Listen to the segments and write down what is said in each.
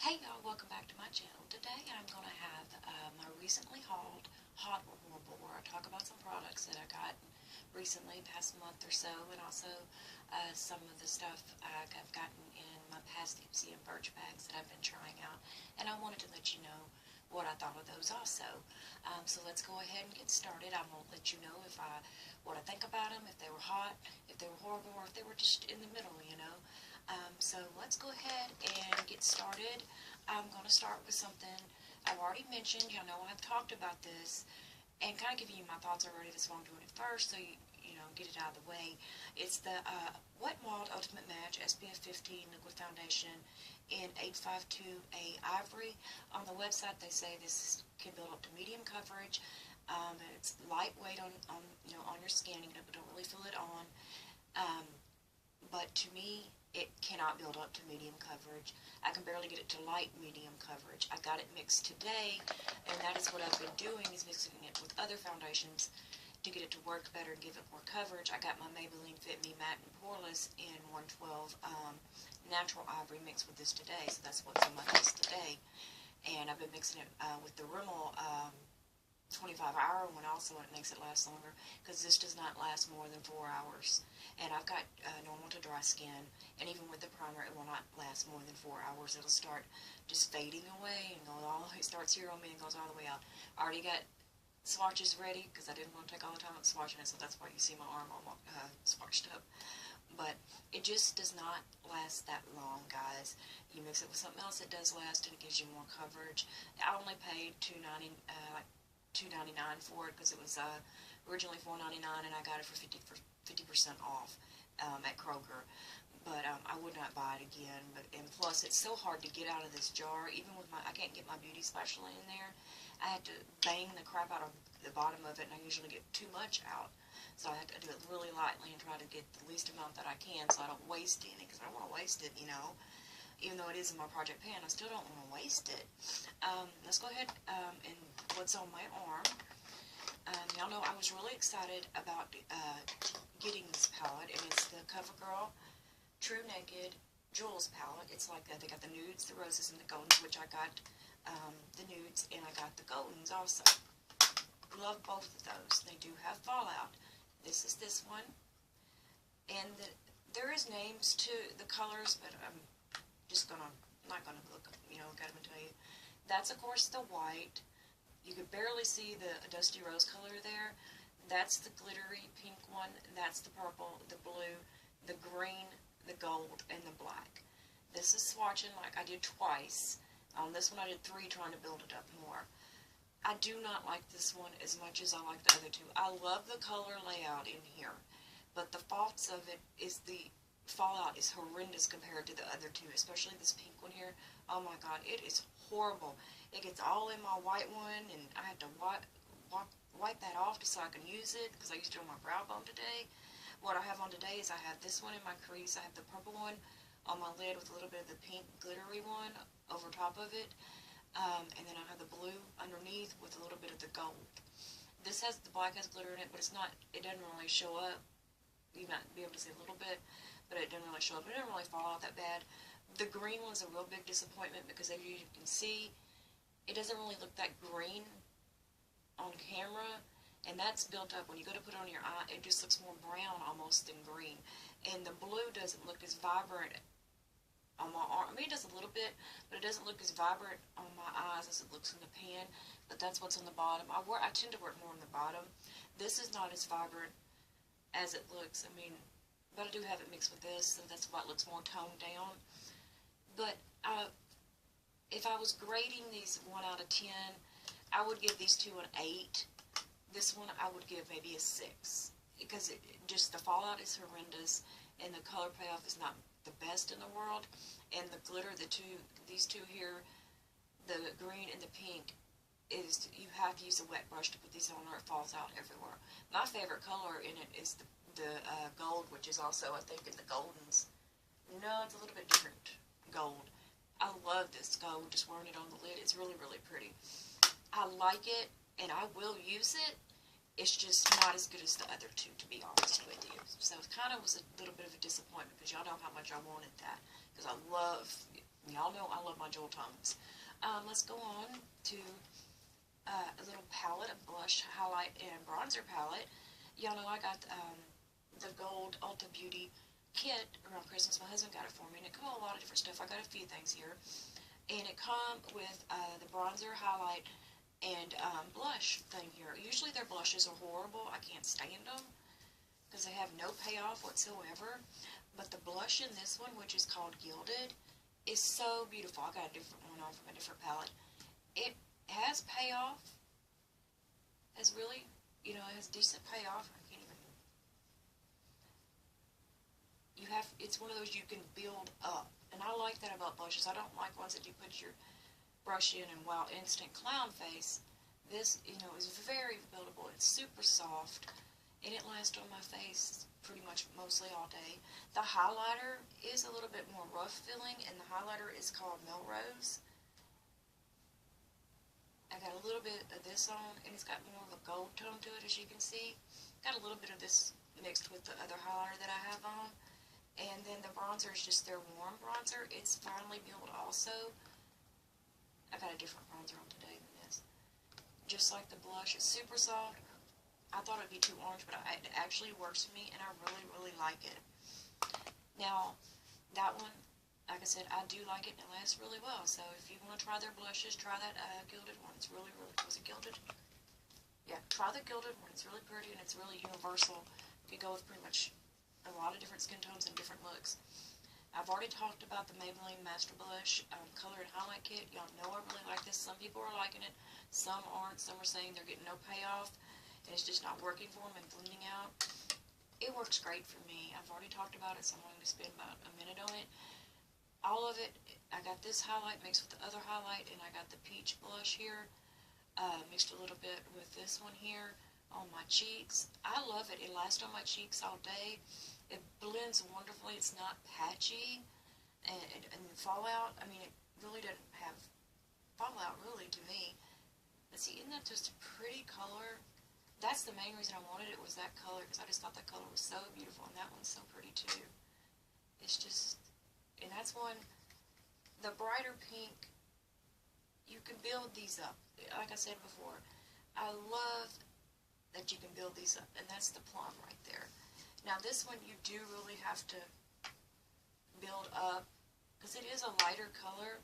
Hey y'all, welcome back to my channel. Today I'm going to have my recently hauled Hot or Horrible, where I talk about some products that I got recently, past month or so, and also some of the stuff I've gotten in my past Ipsy and Birch bags that I've been trying out, and I wanted to let you know what I thought of those also. So let's go ahead and get started. I'm going to let you know what I think about them, if they were hot, if they were horrible, or if they were just in the middle, you know. So let's go ahead and get started. I'm going to start with something I've already mentioned. Y'all know I've talked about this and kind of giving you my thoughts already. That's why I'm doing it first, so you know, get it out of the way. It's the Wet n Wild Ultimate Match SPF 15 Liquid Foundation in 852A Ivory. On the website, they say this can build up to medium coverage. And it's lightweight on your skin. You don't really feel it on. But to me, it cannot build up to medium coverage. I can barely get it to light medium coverage. I got it mixed today, and that is what I've been doing, is mixing it with other foundations to get it to work better and give it more coverage. I got my Maybelline Fit Me Matte and Poreless in 112 Natural Ivory mixed with this today, so that's what's in my face today. And I've been mixing it with the Rimmel 25-hour one also, and it makes it last longer, because this does not last more than 4 hours. And I've got normal to dry skin, and even with the primer, it will not last more than 4 hours. It'll start just fading away and it starts here on me and goes all the way out. I already got swatches ready, because I didn't want to take all the time swatching it, so that's why you see my arm all swatched up. But it just does not last that long, guys. You mix it with something else, it does last, and it gives you more coverage. I only paid $2.99 for it, because it was originally $4.99, and I got it for 50% off at Kroger. But I would not buy it again. And plus, it's so hard to get out of this jar. Even with I can't get my beauty spatula in there. I had to bang the crap out of the bottom of it, and I usually get too much out. So I have to do it really lightly and try to get the least amount that I can, so I don't waste any, because I don't want to waste it, you know. Even though it is in my project pan, I still don't want to waste it. Let's go ahead and what's on my arm. Y'all know I was really excited about getting this palette, and it's the CoverGirl True Naked Jewels palette. It's like they got the nudes, the roses, and the goldens, which I got the nudes, and I got the goldens also. Love both of those. They do have Fallout. This is this one, and there is names to the colors, but I'm not gonna look, you know, got them to tell you. That's of course the white. You could barely see the dusty rose color there. That's the glittery pink one. That's the purple, the blue, the green, the gold, and the black. This is swatching like I did twice. On this one I did 3, trying to build it up more. I do not like this one as much as I like the other 2. I love the color layout in here, but the faults of it is the fallout is horrendous compared to the other 2, especially this pink one here. Oh my god, it is horrible. It gets all in my white one, and I had to wipe that off just so I can use it, because I used it on my brow bone today. What I have on today is I have this one in my crease. I have the purple one on my lid with a little bit of the pink glittery one over top of it. And then I have the blue underneath with a little bit of the gold. This has, the black has glitter in it, but it doesn't really show up. You might be able to see a little bit, but it doesn't really show up. It doesn't really fall out that bad. The green one's a real big disappointment, because as you can see, it doesn't really look that green on camera, and that's built up. When you go to put it on your eye, it just looks more brown almost than green. And the blue doesn't look as vibrant on my arm. I mean, it does a little bit, but it doesn't look as vibrant on my eyes as it looks in the pan. But that's what's on the bottom. I tend to wear it more on the bottom. This is not as vibrant as it looks. I mean, but I do have it mixed with this, so that's why it looks more toned down. But if I was grading these 1 out of 10, I would give these 2 an 8. This one I would give maybe a 6, because just the fallout is horrendous, and the color payoff is not the best in the world. And the glitter, these two here, the green and the pink, is you have to use a wet brush to put these on, or it falls out everywhere. My favorite color in it is the gold, which is also, I think, in the goldens. No, it's a little bit different gold. I love this gold, just wearing it on the lid. It's really, really pretty. I like it, and I will use it. It's just not as good as the other 2, to be honest with you. So it kind of was a little bit of a disappointment, because y'all know how much I wanted that. Because I love Y'all know I love my jewel tongues. Let's go on to a little palette, a blush, highlight, and bronzer palette. Y'all know I got the gold Ulta Beauty kit around Christmas. My husband got it for me, and it come with a lot of different stuff. I got a few things here. And it come with the bronzer, highlight, and blush thing here. Usually their blushes are horrible. I can't stand them because they have no payoff whatsoever. But the blush in this one, which is called Gilded, is so beautiful. I got a different one on from a different palette. It has payoff. Has really, it has decent payoff. I can't even. It's one of those you can build up. And I like that about blushes. I don't like ones that you put your brush in and wow, instant clown face. This, is very buildable. It's super soft. And it lasts on my face pretty much mostly all day. The highlighter is a little bit more rough feeling, and the highlighter is called Melrose. I got a little bit of this on, and it's got more of a gold tone to it, as you can see. Got a little bit of this mixed with the other highlighter that I have on. And then the bronzer is just their warm bronzer. It's finely built also. I got a different bronzer on today than this. Just like the blush, it's super soft. I thought it'd be too orange, but it actually works for me, and I really, really like it. Now, that one, like I said, I do like it, and it lasts really well. So if you want to try their blushes, try that Gilded one. It's really, really, was it Gilded? Yeah, try the Gilded one. It's really pretty, and it's really universal. You can go with pretty much a lot of different skin tones and different looks. I've already talked about the Maybelline Master Blush Color and Highlight Kit. Y'all know I really like this. Some people are liking it. Some aren't. Some are saying they're getting no payoff, and it's just not working for them and blending out. It works great for me. I've already talked about it, so I'm going to spend about a minute on it. All of it, I got this highlight mixed with the other highlight, and I got the peach blush here, mixed a little bit with this one here on my cheeks. I love it. It lasts on my cheeks all day. It blends wonderfully. It's not patchy and fallout. I mean, it really doesn't have fallout, really, to me. But see, isn't that just a pretty color? That's the main reason I wanted it, was that color, because I just thought that color was so beautiful, and that one's so pretty, too. It's just, and that's one, the brighter pink, you can build these up. Like I said before, I love that you can build these up, and that's the plum right there. Now this one you do really have to build up, because it is a lighter color.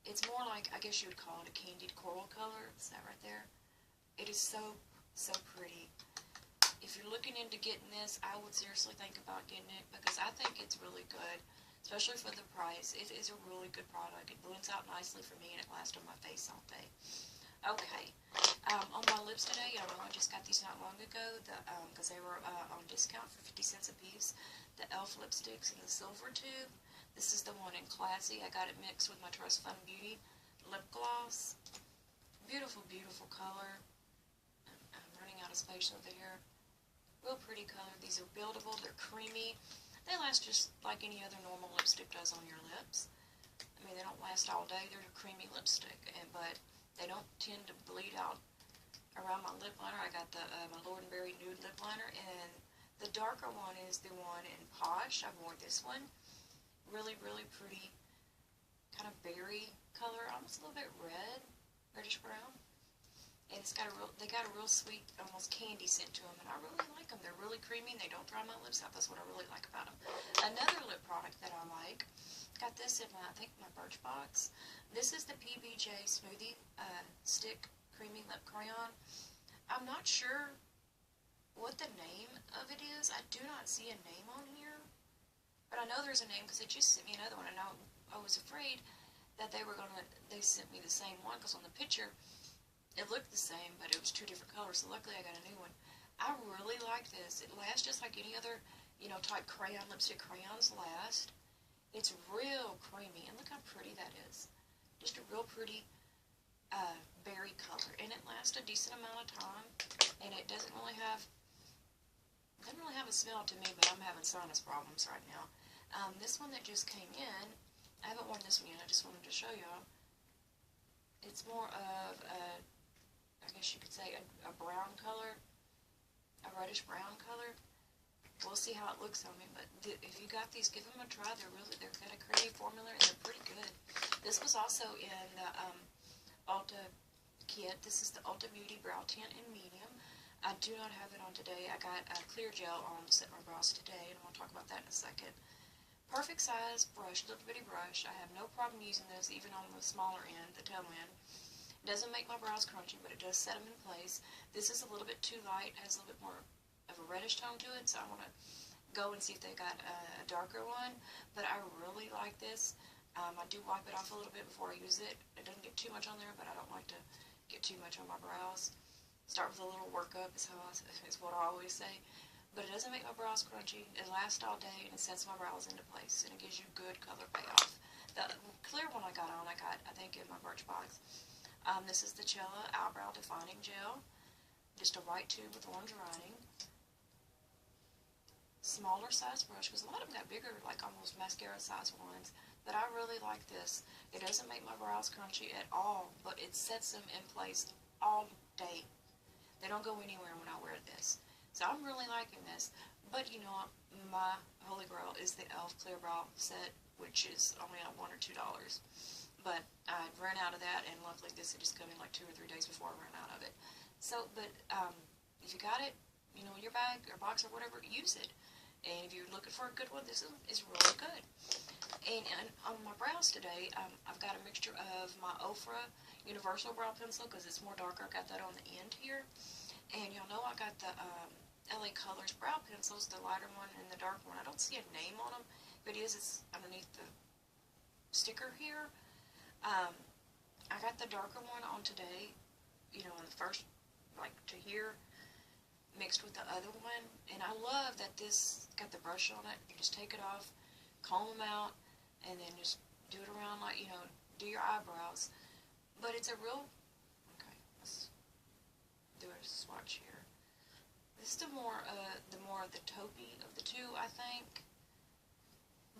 It's more like, I guess you would call it a candied coral color. Is that right there? It is so, so pretty. If you're looking into getting this, I would seriously think about getting it, because I think it's really good, especially for the price. It is a really good product. It blends out nicely for me, and it lasts on my face all day. Okay, on my lips today, y'all know I just got these not long ago, because they were on discount for 50 cents a piece. The e.l.f. lipsticks in the silver tube. This is the one in Classy. I got it mixed with my Trust Fund Beauty lip gloss. Beautiful, beautiful color. I'm running out of space over here. Real pretty color. These are buildable. They're creamy. They last just like any other normal lipstick does on your lips. I mean, they don't last all day. They're a creamy lipstick, but they don't tend to bleed out around my lip liner. I got the my Lord & Berry Nude Lip Liner, and the darker one is the one in Posh. I wore this one. Really, really pretty, kind of berry color, almost a little bit red, reddish brown. And they got a real sweet, almost candy scent to them, and I really like them. They're really creamy, and they don't dry my lips out. That's what I really like about them. Another lip product that I like, got this in my Birchbox. This is the PBJ Smoothie Stick Creamy Lip Crayon. I'm not sure what the name of it is. I do not see a name on here, but I know there's a name because they just sent me another one, and I was afraid that they sent me the same one, because on the picture it looked the same, but it was two different colors, so luckily I got a new one. I really like this. It lasts just like any other, type crayon, lipstick crayons last. It's real creamy, and look how pretty that is. Just a real pretty berry color, and it lasts a decent amount of time, and it doesn't really have a smell to me, but I'm having sinus problems right now. This one that just came in, I haven't worn this one yet, I just wanted to show y'all. It's more of I guess you could say a brown color, a reddish brown color. we'll see how it looks on me. But if you got these, give them a try. They're got a creamy formula and they're pretty good. This was also in the Ulta kit. This is the Ulta Beauty Brow Tint in medium. I do not have it on today. I got a clear gel on to set my brows today, and I'm going to talk about that in a second. Perfect size brush, little bitty brush. I have no problem using this, even on the smaller end, the tail end. It doesn't make my brows crunchy, but it does set them in place. This is a little bit too light, has a little bit more of a reddish tone to it, so I want to go and see if they got a darker one. But I really like this. I do wipe it off a little bit before I use it. It doesn't get too much on there, but I don't like to get too much on my brows. Start with a little workup is what I always say. But it doesn't make my brows crunchy. It lasts all day and it sets my brows into place and it gives you good color payoff. The clear one I got, I think in my Birchbox. This is the Cella Eyebrow Defining Gel. Just a white tube with orange writing. Smaller size brush, because a lot of them got bigger, like almost mascara size ones. But I really like this. It doesn't make my brows crunchy at all, but it sets them in place all day. They don't go anywhere when I wear this. So I'm really liking this. But you know, my holy grail is the e.l.f. Clear Brow Set, which is only at $1 or $2. But I ran out of that, and luckily this had just come in like 2 or 3 days before I ran out of it. So, but if you got it, you know, in your bag or box or whatever, use it. And if you're looking for a good one, this is really good. And on my brows today, I've got a mixture of my Ofra Universal Brow Pencil, because it's more darker. I got that on the end here. And y'all know I got the LA Colors Brow Pencils, the lighter one and the dark one. I don't see a name on them. If it is, it's underneath the sticker here. I got the darker one on today, you know, on the first, like to here, mixed with the other one. And I love that this got the brush on it. You just take it off, comb them out, and then just do it around like, you know, do your eyebrows. But it's a real, okay, let's do a swatch here. This is the more of the taupey of the two, I think.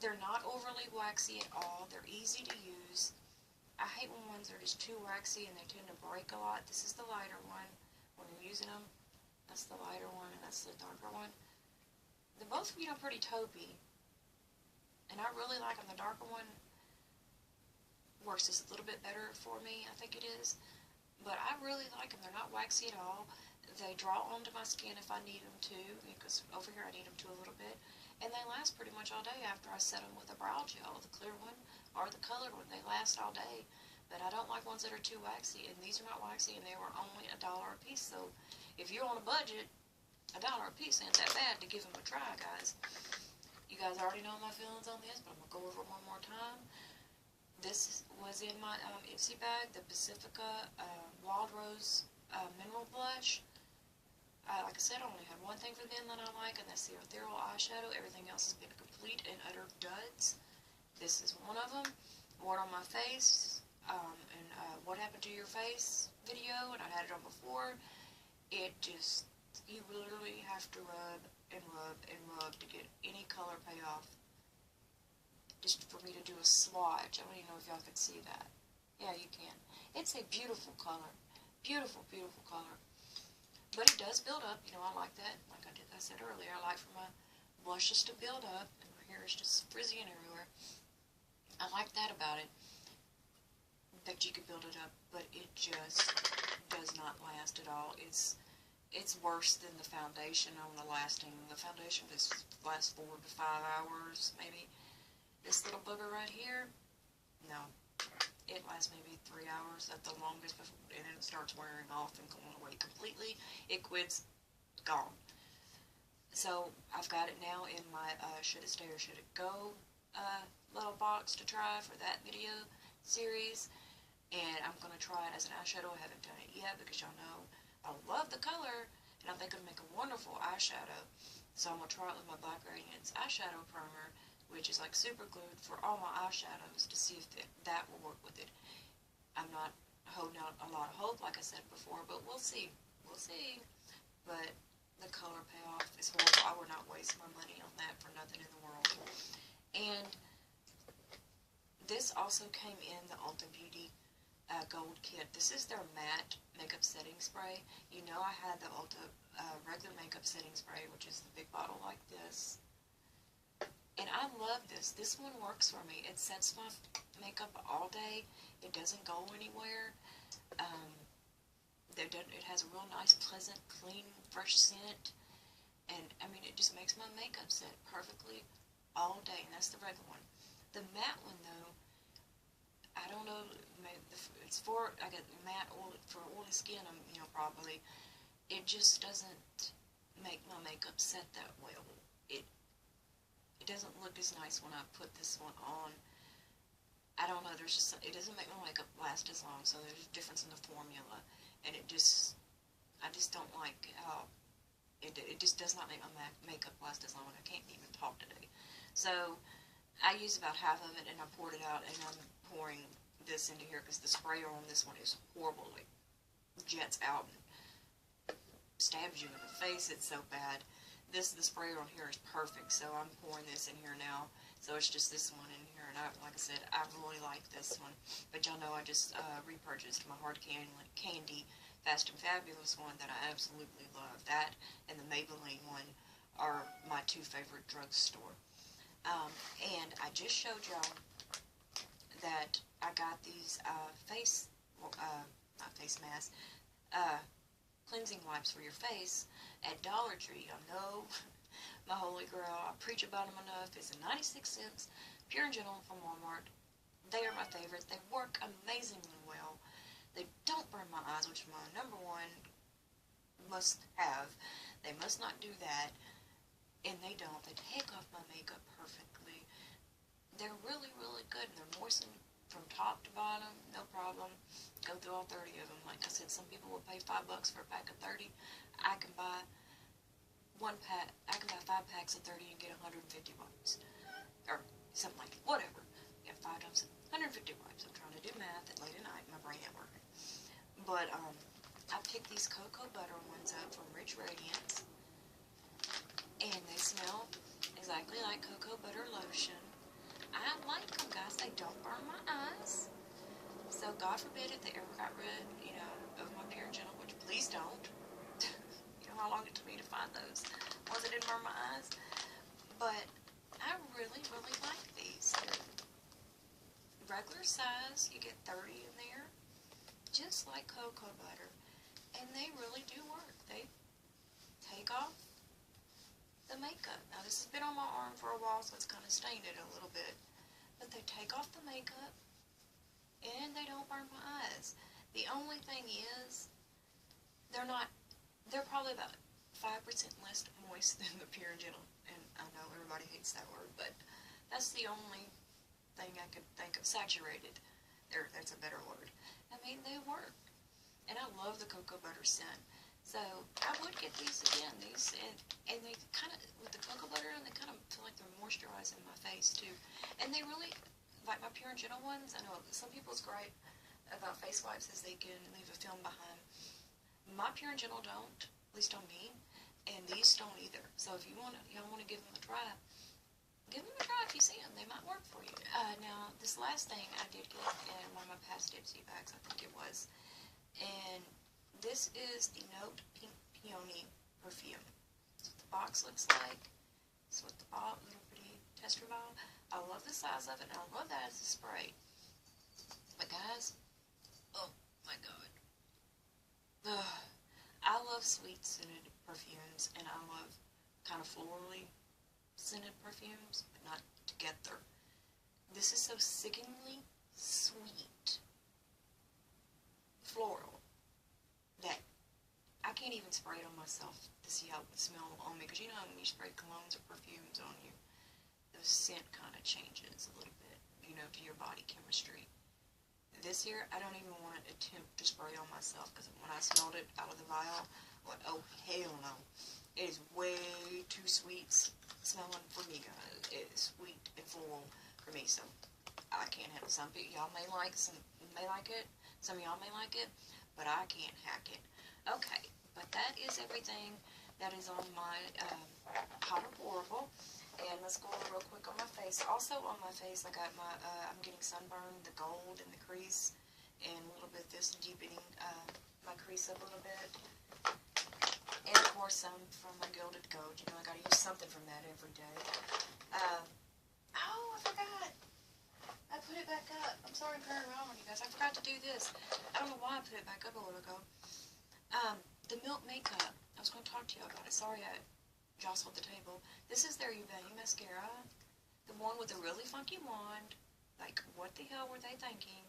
They're not overly waxy at all. They're easy to use. I hate when ones are just too waxy and they tend to break a lot. This is the lighter one. When you're using them, that's the lighter one and that's the darker one. They're both, you know, pretty taupey. And I really like them. The darker one works just a little bit better for me, I think it is. But I really like them. They're not waxy at all. They draw onto my skin if I need them to, because over here I need them to a little bit. And they last pretty much all day after I set them with a brow gel, the clear one or the colored one. They last all day. But I don't like ones that are too waxy, and these are not waxy, and they were only $1 a piece. So if you're on a budget, $1 a piece ain't that bad to give them a try, guys. You guys already know my feelings on this, but I'm going to go over it one more time. This was in my Ipsy bag, the Pacifica Wild Rose Mineral Blush. Like I said, I only had one thing for them that I like, and that's the Ethereal Eyeshadow. Everything else has been complete and utter duds. This is one of them. Wore it on my face, and What Happened to Your Face video, and I had it on before. It just, you literally have to rub and rub and rub to get any color payoff. Just for me to do a swatch. I don't even know if y'all can see that. Yeah, you can. It's a beautiful color. Beautiful, beautiful color. But it does build up. You know, I like that. Like I said earlier, I like for my blushes to build up. And my hair is just frizzy and everywhere. I like that about it. That you could build it up. But it just does not last at all. It's worse than the foundation on the lasting. The foundation lasts 4 to 5 hours, maybe. This little booger right here, no. It lasts maybe 3 hours at the longest, and then it starts wearing off and going away completely. It quits, gone. So I've got it now in my Should It Stay or Should It Go little box to try for that video series. And I'm going to try it as an eyeshadow. I haven't done it yet because y'all know I love the color, and I think it'll make a wonderful eyeshadow. So I'm going to try it with my Black Radiance eyeshadow primer, which is like super glued for all my eyeshadows, to see if that will work with it. I'm not holding out a lot of hope, like I said before, but we'll see. We'll see. But the color payoff is horrible. I would not waste my money on that for nothing in the world. And this also came in the Ulta Beauty Gold Kit. This is their matte makeup setting spray. You know I had the Ulta regular makeup setting spray, which is the big bottle like this. And I love this. This one works for me. It sets my makeup all day. It doesn't go anywhere. It has a real nice, pleasant, clean, fresh scent. And, I mean, it just makes my makeup set perfectly all day. And that's the regular one. The matte one, though, I don't know. It's for, I got matte oil for oily skin, probably. It just doesn't make my makeup set that well. It doesn't look as nice when I put this one on. I don't know, it doesn't make my makeup last as long, so there's a difference in the formula, and I just don't like how, it just does not make my makeup last as long. I can't even talk today. So, I use about half of it, and I poured it out, and I'm pouring this into here, because the sprayer on this one is horrible. It jets out and stabs you in the face. It's so bad. The sprayer on here is perfect, so I'm pouring this in here now. So it's just this one in here, and like I said, I really like this one. But y'all know I just repurchased my Hard Candy Fast and Fabulous one that I absolutely love. That and the Maybelline one are my two favorite drugstore. And I just showed y'all that I got these not face masks, cleansing wipes for your face at Dollar Tree. I know, my holy grail, I preach about them enough. It's 96 cents, pure and gentle from Walmart. They are my favorite. They work amazingly well. They don't burn my eyes, which is my number one must have. They must not do that, and they don't. They take off my makeup perfectly. They're really, really good, and they're moistened from top to bottom, no problem. Go through all 30 of them. Like I said, some people will pay $5 for a pack of 30. I can buy 5 packs of 30 and get 150 wipes. Or something like that. Whatever. Yeah, 5 times 150 wipes. I'm trying to do math at late at night. My brain ain't working. But, I picked these cocoa butter ones up from Rich Radiance. And they smell exactly like cocoa butter lotion. I like them, guys. They don't burn my eyes. So, God forbid if they ever got rid, of my Pure and Gentle, which please don't. You know how long it took me to find those ones that didn't burn my eyes? But I really, really like these. They're regular size. You get 30 in there. Just like cocoa butter. And they really do work. They take off the makeup. Now, this has been on my arm for a while, so it's kind of stained it a little bit. But they take off the makeup, and they don't burn my eyes. The only thing is, they're probably about 5% less moist than the Pure and Gentle. And I know everybody hates that word, but that's the only thing I could think of. Saturated. That's a better word. I mean, they work. And I love the cocoa butter scent. So, I would get these again. And they kind of, with the cocoa butter, and they kind of feel like they're moisturizing my face, too. And they really, like my Pure and Gentle ones, I know some people's gripe about face wipes is they can leave a film behind. My Pure and Gentle don't, at least on me, and these don't either. So, if y'all want to give them a try, give them a try if you see them. They might work for you. Now, this last thing I did get in one of my past Dipsy bags, I think it was, and this is the Note Pink Peony perfume. That's what the box looks like. That's what the little pretty tester bottle. I love the size of it, and I love that as a spray. But guys, oh my god. I love sweet scented perfumes, and I love kind of florally scented perfumes, but not together. This is so sickeningly sweet, floral, that I can't even spray it on myself to see how it would smell on me. Because you know when you spray colognes or perfumes on you, the scent kind of changes a little bit, to your body chemistry. This here, I don't even want to attempt to spray on myself, because when I smelled it out of the vial, I went, oh hell no. It is way too sweet smelling for me, guys. It is sweet and floral for me, so I can't handle it. Some people, y'all may like it, some of y'all may like it, but I can't hack it. Okay, but that is everything that is on my Hot or Horrible. And let's go over real quick on my face. Also on my face, I got my, I'm getting sunburned, the gold and the crease and a little bit of this deepening my crease up a little bit. And of course some from my Gilded Gold. You know, I gotta use something from that every day. Oh, I forgot. I put it back up. I'm sorry I'm carrying around on you guys. I forgot to do this. I don't know why I put it back up a little ago. The Milk Makeup. I was going to talk to you about it. Sorry I jostled the table. This is their Uvalue mascara. The one with the really funky wand. Like, what the hell were they thinking?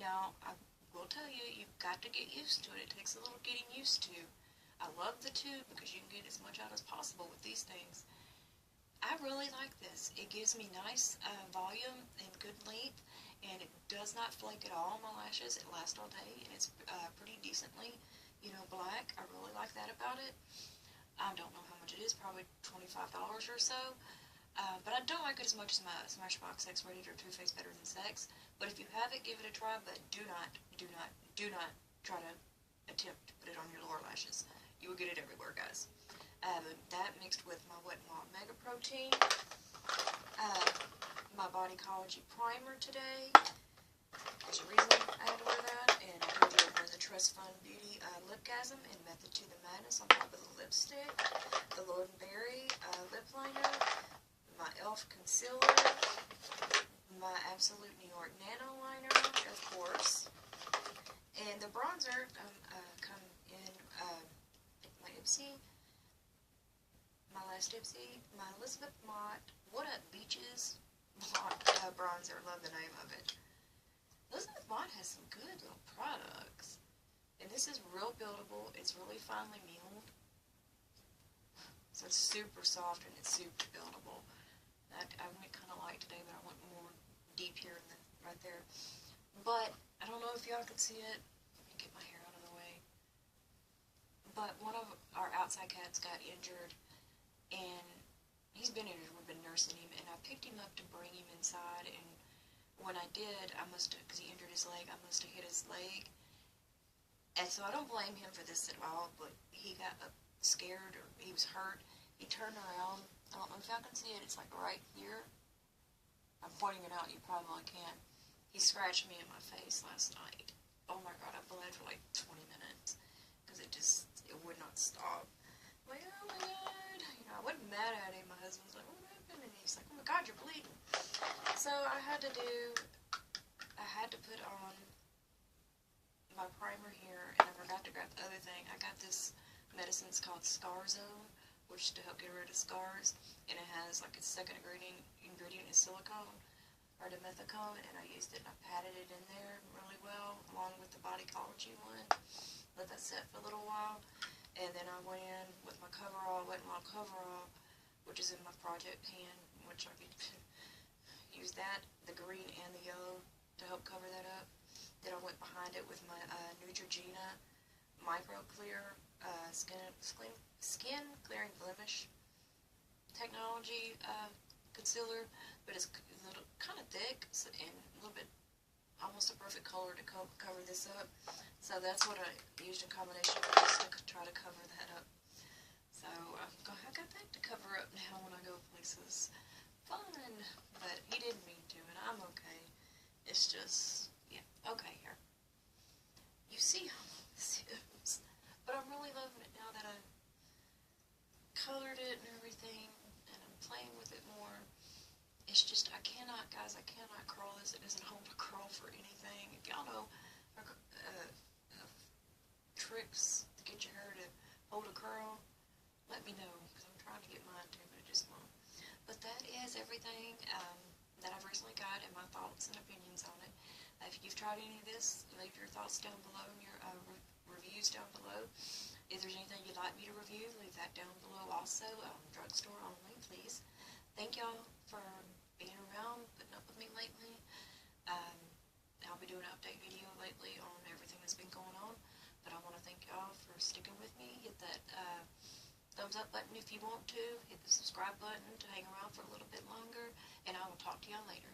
Now, I will tell you, you've got to get used to it. It takes a little getting used to. I love the tube because you can get as much out as possible with these things. I really like this. It gives me nice volume and good length, and it does not flake at all on my lashes. It lasts all day, and it's pretty decently, you know, black. I really like that about it. I don't know how much it is, probably $25 or so. But I don't like it as much as my Smashbox Sex Ready or Too Faced Better Than Sex. But if you have it, give it a try, but do not try to attempt to put it on your lower lashes. You will get it everywhere, guys. That mixed with my Wet n Wild Mega Protein, my Body Collagen Primer today. There's a reason I had to wear that, and I told you I wear the Trust Fund Beauty Lipgasm and Method to the Madness on top of the lipstick, the Lord & Berry lip liner, my e.l.f. concealer, my Absolute New York Nano liner, of course, and the bronzer come in my Ipsy. My last Ipsy, my Elizabeth Mott What Up Beaches bronzer. Love the name of it. Elizabeth Mott has some good little products. And this is real buildable. It's really finely milled. So it's super soft and it's super buildable. I went kind of light today, but I went more deep here in the, right there. But I don't know if y'all can see it. Let me get my hair out of the way. But one of our outside cats got injured. And he's been injured, we've been nursing him, and I picked him up to bring him inside, and when I did, I must have, because he injured his leg, I must have hit his leg, and so I don't blame him for this at all, but he got scared, or he was hurt, he turned around, I don't know if y'all can see it, it's like right here, I'm pointing it out, you probably can't, he scratched me in my face last night, oh my god, I bled for like 20 minutes, because it would not stop. I'm like, oh my god, you know, I wasn't mad at him. My husband was like, what happened? And he's like, oh my god, you're bleeding. So I had to put on my primer here, and I forgot to grab the other thing. I got this medicine, it's called Scar Zone, which is to help get rid of scars, and it has like its second ingredient is silicone, or dimethicone, and I used it and I patted it in there really well, along with the Body Collagen one. Let that set for a little while. And then I went in with my coverall, Wet n Wild coverall, which is in my project pan, which I could use that, the green and the yellow, to help cover that up. Then I went behind it with my Neutrogena Micro Clear skin clearing blemish technology concealer, but it's a little kind of thick and a little bit almost a perfect color to cover this up. So that's what I used in combination with this to try to cover that up. So I got that to cover up now when I go places. Fun, but he didn't mean to, and I'm okay. It's just, yeah, okay here. You see how long this is, but I'm really loving it now that I colored it and everything, and I'm playing with it more. It's just, guys, I cannot curl this. It doesn't hold a curl for anything. If y'all know tricks to get your hair to hold a curl, let me know, because I'm trying to get mine to, but it just won't. But that is everything that I've recently got and my thoughts and opinions on it. If you've tried any of this, leave your thoughts down below and your reviews down below. If there's anything you'd like me to review, leave that down below also. Drugstore only, please. Thank y'all for being around, putting up with me lately. I'll be doing an update video lately on everything that's been going on. But I want to thank y'all for sticking with me. Hit that thumbs up button if you want to. Hit the subscribe button to hang around for a little bit longer. And I will talk to y'all later.